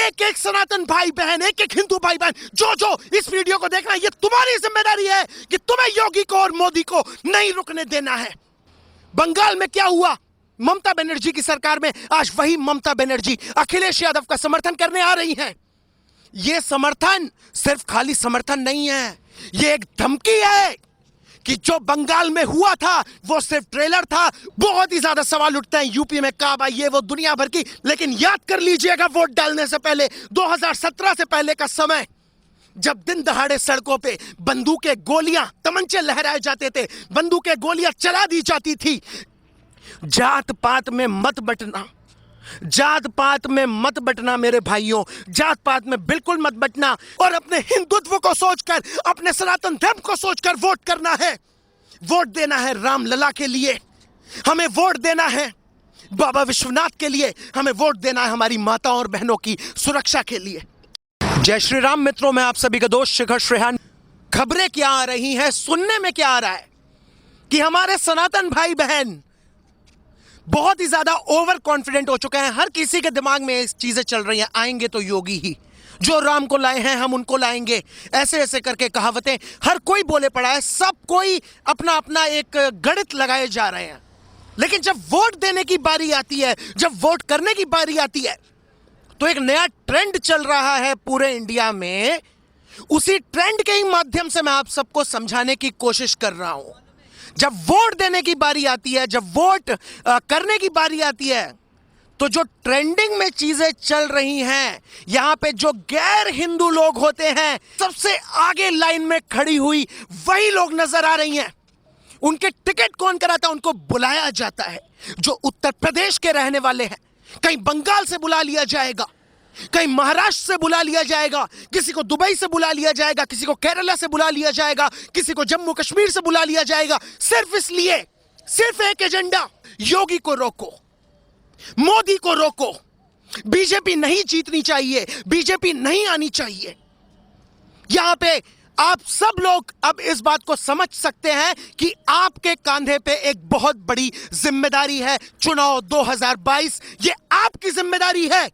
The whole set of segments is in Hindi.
एक एक सनातन भाई बहन, एक एक हिंदू भाई बहन जो जो इस वीडियो को देखना, ये तुम्हारी जिम्मेदारी है कि तुम्हें योगी को और मोदी को नहीं रुकने देना है। बंगाल में क्या हुआ? ममता बनर्जी की सरकार में आज वही ममता बनर्जी अखिलेश यादव का समर्थन करने आ रही हैं। यह समर्थन सिर्फ खाली समर्थन नहीं है, यह एक धमकी है कि जो बंगाल में हुआ था वो सिर्फ ट्रेलर था। बहुत ही ज्यादा सवाल उठते हैं यूपी में काबा, ये वो दुनिया भर की, लेकिन याद कर लीजिएगा वोट डालने से पहले 2017 से पहले का समय, जब दिन दहाड़े सड़कों पे बंदूकें, गोलियां, तमंचे लहराए जाते थे, बंदूकें, गोलियां चला दी जाती थी। जात पात में मत बंटना, जात पात में मत बंटना मेरे भाइयों, जात पात में बिल्कुल मत बंटना और अपने हिंदुत्व को सोचकर, अपने सनातन धर्म को सोचकर वोट करना है। वोट देना है राम लला के लिए, हमें वोट देना है बाबा विश्वनाथ के लिए, हमें वोट देना है हमारी माताओं और बहनों की सुरक्षा के लिए। जय श्री राम मित्रों, मैं आप सभी का दोस्त शिखर श्रेहान। खबरें क्या आ रही हैं, सुनने में क्या आ रहा है कि हमारे सनातन भाई बहन बहुत ही ज्यादा ओवर कॉन्फिडेंट हो चुके हैं। हर किसी के दिमाग में इस चीजें चल रही हैं, आएंगे तो योगी ही, जो राम को लाए हैं हम उनको लाएंगे, ऐसे ऐसे करके कहावतें हर कोई बोले पड़ा है। सब कोई अपना अपना एक गणित लगाए जा रहे हैं, लेकिन जब वोट देने की बारी आती है, जब वोट करने की बारी आती है, तो एक नया ट्रेंड चल रहा है पूरे इंडिया में। उसी ट्रेंड के ही माध्यम से मैं आप सबको समझाने की कोशिश कर रहा हूं। जब वोट देने की बारी आती है, जब वोट करने की बारी आती है, तो जो ट्रेंडिंग में चीजें चल रही हैं, यहां पे जो गैर हिंदू लोग होते हैं, सबसे आगे लाइन में खड़ी हुई वही लोग नजर आ रही हैं। उनके टिकट कौन कराता है? उनको बुलाया जाता है। जो उत्तर प्रदेश के रहने वाले हैं, कहीं बंगाल से बुला लिया जाएगा, कहीं महाराष्ट्र से बुला लिया जाएगा, किसी को दुबई से बुला लिया जाएगा, किसी को केरला से बुला लिया जाएगा, किसी को जम्मू कश्मीर से बुला लिया जाएगा, सिर्फ इसलिए, सिर्फ एक एजेंडा, योगी को रोको, मोदी को रोको। बीजेपी नहीं जीतनी चाहिए, बीजेपी नहीं आनी चाहिए। यहां पे आप सब लोग अब इस बात को समझ सकते हैं कि आपके कांधे पे एक बहुत बड़ी जिम्मेदारी है। चुनाव 2022 ये आपकी जिम्मेदारी है।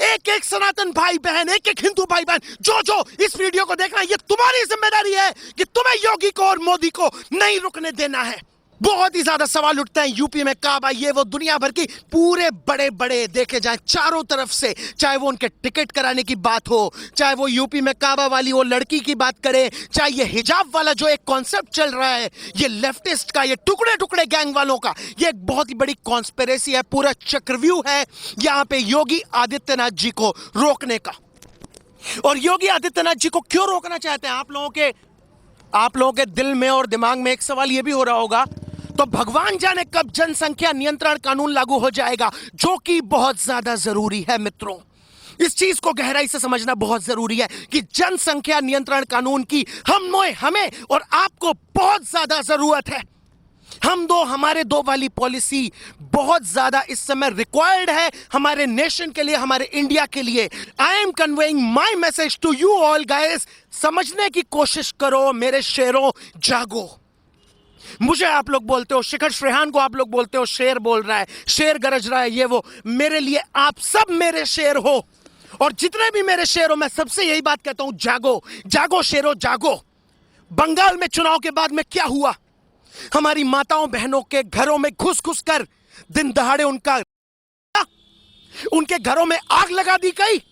एक एक सनातन भाई बहन, एक एक हिंदू भाई बहन जो जो इस वीडियो को देखना, ये तुम्हारी जिम्मेदारी है कि तुम्हें योगी को और मोदी को नहीं रुकने देना है। बहुत ही ज्यादा सवाल उठते हैं यूपी में काबा, ये वो दुनिया भर की, पूरे बड़े बड़े देखे जाएं चारों तरफ से, चाहे वो उनके टिकट कराने की बात हो, चाहे वो यूपी में काबा वाली वो लड़की की बात करें, चाहे ये हिजाब वाला जो एक कॉन्सेप्ट चल रहा है, ये लेफ्टिस्ट का, ये टुकड़े टुकड़े गैंग वालों का, ये एक बहुत ही बड़ी कॉन्स्पिरेसी है, पूरा चक्रव्यूह है यहां पे योगी आदित्यनाथ जी को रोकने का। और योगी आदित्यनाथ जी को क्यों रोकना चाहते हैं? आप लोगों के दिल में और दिमाग में एक सवाल यह भी हो रहा होगा, तो भगवान जाने कब जनसंख्या नियंत्रण कानून लागू हो जाएगा, जो कि बहुत ज्यादा जरूरी है मित्रों। इस चीज को गहराई से समझना बहुत जरूरी है कि जनसंख्या नियंत्रण कानून की हमें और आपको बहुत ज्यादा जरूरत है। हमारे दो वाली पॉलिसी बहुत ज्यादा इस समय रिक्वायर्ड है हमारे नेशन के लिए, हमारे इंडिया के लिए। I am conveying my message to you all guys. समझने की कोशिश करो मेरे शेरों, जागो। मुझे आप लोग बोलते हो, शिखर श्रेहान को आप लोग बोलते हो शेर बोल रहा है, शेर गरज रहा है, ये वो। मेरे लिए आप सब मेरे शेर हो, और जितने भी मेरे शेर हो, मैं सबसे यही बात कहता हूं, जागो, जागो शेरों, जागो। बंगाल में चुनाव के बाद में क्या हुआ? हमारी माताओं बहनों के घरों में घुस घुस कर दिन दहाड़े उनके घरों में आग लगा दी गई।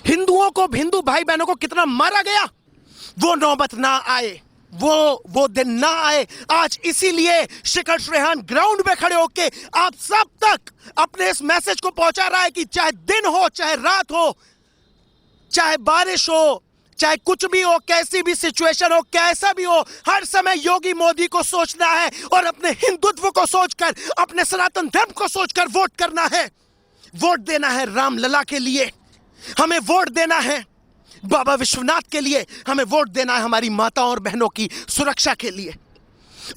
हिंदुओं को, हिंदू भाई बहनों को कितना मारा गया। वो नौबत ना आए, वो दिन ना आए। आज इसीलिए शिखर श्रेहान ग्राउंड में खड़े होके आप सब तक अपने इस मैसेज को पहुंचा रहा है कि चाहे दिन हो, चाहे रात हो, चाहे बारिश हो, चाहे कुछ भी हो, कैसी भी सिचुएशन हो, कैसा भी हो, हर समय योगी मोदी को सोचना है और अपने हिंदुत्व को सोचकर, अपने सनातन धर्म को सोचकर वोट करना है। वोट देना है राम लला के लिए, हमें वोट देना है बाबा विश्वनाथ के लिए, हमें वोट देना है हमारी माताओं और बहनों की सुरक्षा के लिए।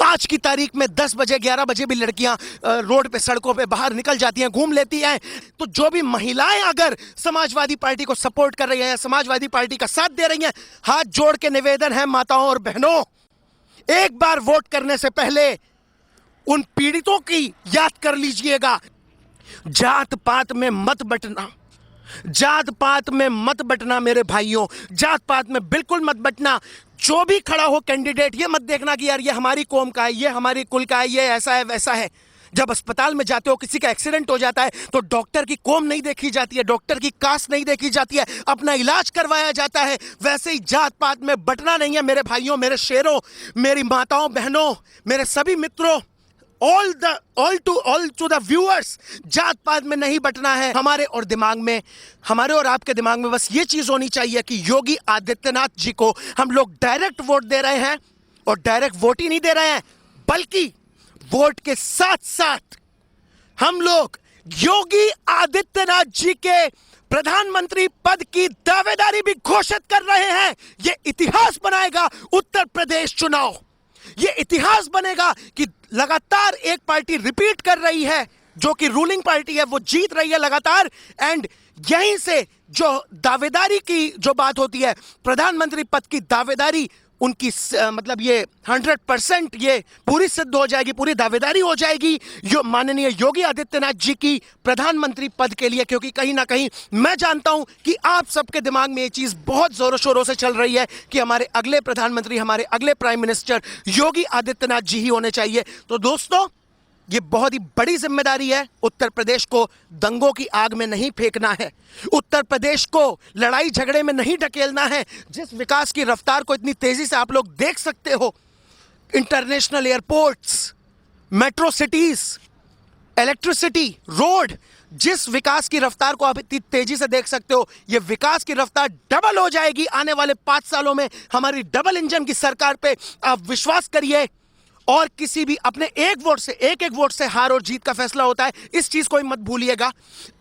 आज की तारीख में 10 बजे 11 बजे भी लड़कियां रोड पे, सड़कों पे बाहर निकल जाती हैं, घूम लेती हैं। तो जो भी महिलाएं अगर समाजवादी पार्टी को सपोर्ट कर रही हैं, समाजवादी पार्टी का साथ दे रही हैं, हाथ जोड़ के निवेदन है माताओं और बहनों, एक बार वोट करने से पहले उन पीड़ितों की याद कर लीजिएगा। जात पात में मत बंटना, जात पात में मत बटना मेरे भाइयों, जात पात में बिल्कुल मत बटना। जो भी खड़ा हो कैंडिडेट, ये मत देखना कि यार ये हमारी कौम का है, ये हमारी कुल का है, ये ऐसा है वैसा है। जब अस्पताल में जाते हो, किसी का एक्सीडेंट हो जाता है तो डॉक्टर की कौम नहीं देखी जाती है, डॉक्टर की कास्ट नहीं देखी जाती है, अपना इलाज करवाया जाता है। वैसे ही जात पात में बटना नहीं है मेरे भाइयों, मेरे शेरों, मेरी माताओं बहनों, मेरे सभी मित्रों, ऑल टू द व्यूअर्स, जात पात में नहीं बटना है। हमारे और आपके दिमाग में बस ये चीज होनी चाहिए कि योगी आदित्यनाथ जी को हम लोग डायरेक्ट वोट दे रहे हैं, और डायरेक्ट वोट ही नहीं दे रहे हैं बल्कि वोट के साथ साथ हम लोग योगी आदित्यनाथ जी के प्रधानमंत्री पद की दावेदारी भी घोषित कर रहे हैं। यह इतिहास बनाएगा उत्तर प्रदेश चुनाव। यह इतिहास बनेगा कि लगातार एक पार्टी रिपीट कर रही है, जो कि रूलिंग पार्टी है, वो जीत रही है लगातार। एंड यहीं से जो दावेदारी की जो बात होती है, प्रधानमंत्री पद की दावेदारी उनकी मतलब ये 100% ये पूरी सिद्ध हो जाएगी, पूरी दावेदारी हो जाएगी जो माननीय योगी आदित्यनाथ जी की प्रधानमंत्री पद के लिए। क्योंकि कहीं ना कहीं मैं जानता हूं कि आप सबके दिमाग में ये चीज बहुत जोरों शोरों से चल रही है कि हमारे अगले प्रधानमंत्री, हमारे अगले प्राइम मिनिस्टर योगी आदित्यनाथ जी ही होने चाहिए। तो दोस्तों, ये बहुत ही बड़ी जिम्मेदारी है। उत्तर प्रदेश को दंगों की आग में नहीं फेंकना है, उत्तर प्रदेश को लड़ाई झगड़े में नहीं ढकेलना है। जिस विकास की रफ्तार को इतनी तेजी से आप लोग देख सकते हो, international airports, metro cities, electricity, road, जिस विकास की रफ्तार को आप इतनी तेजी से देख सकते हो, यह विकास की रफ्तार डबल हो जाएगी आने वाले 5 सालों में हमारी डबल इंजन की सरकार पे। आप विश्वास करिए। और किसी भी अपने एक वोट से हार और जीत का फैसला होता है, इस चीज को ही मत भूलिएगा।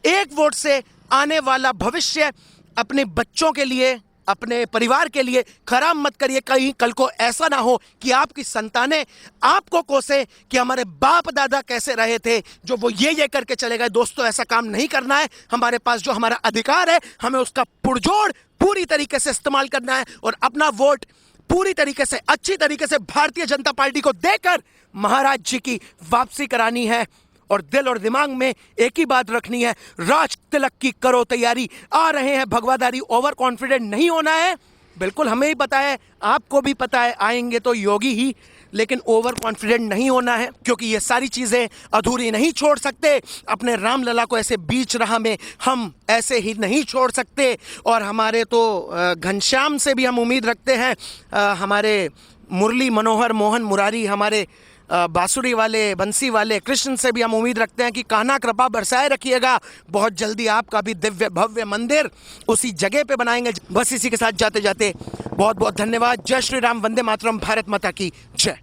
एक वोट से आने वाला भविष्य अपने बच्चों के लिए, अपने परिवार के लिए खराब मत करिए। कहीं कल को ऐसा ना हो कि आपकी संतानें आपको कोसे कि हमारे बाप दादा कैसे रहे थे, जो वो ये करके चले गए। दोस्तों, ऐसा काम नहीं करना है। हमारे पास जो हमारा अधिकार है, हमें उसका पुरजोर पूरी तरीके से इस्तेमाल करना है और अपना वोट पूरी तरीके से, अच्छी तरीके से भारतीय जनता पार्टी को देकर महाराज जी की वापसी करानी है। और दिल और दिमाग में एक ही बात रखनी है, राज तिलक की करो तैयारी। आ रहे हैं भगवाधारी, ओवर कॉन्फिडेंट नहीं होना है। बिल्कुल हमें ही पता है, आपको भी पता है, आएंगे तो योगी ही, लेकिन ओवर कॉन्फिडेंट नहीं होना है। क्योंकि ये सारी चीजें अधूरी नहीं छोड़ सकते। अपने रामलला को ऐसे बीच राह में हम ऐसे ही नहीं छोड़ सकते। और हमारे तो घनश्याम से भी हम उम्मीद रखते हैं, हमारे मुरली मनोहर मोहन मुरारी, हमारे बांसुरी वाले, बंसी वाले कृष्ण से भी हम उम्मीद रखते हैं कि कान्हा कृपा बरसाए रखिएगा। बहुत जल्दी आपका भी दिव्य भव्य मंदिर उसी जगह पे बनाएंगे। बस इसी के साथ जाते जाते बहुत बहुत धन्यवाद। जय श्री राम, वंदे मातरम, भारत माता की जय।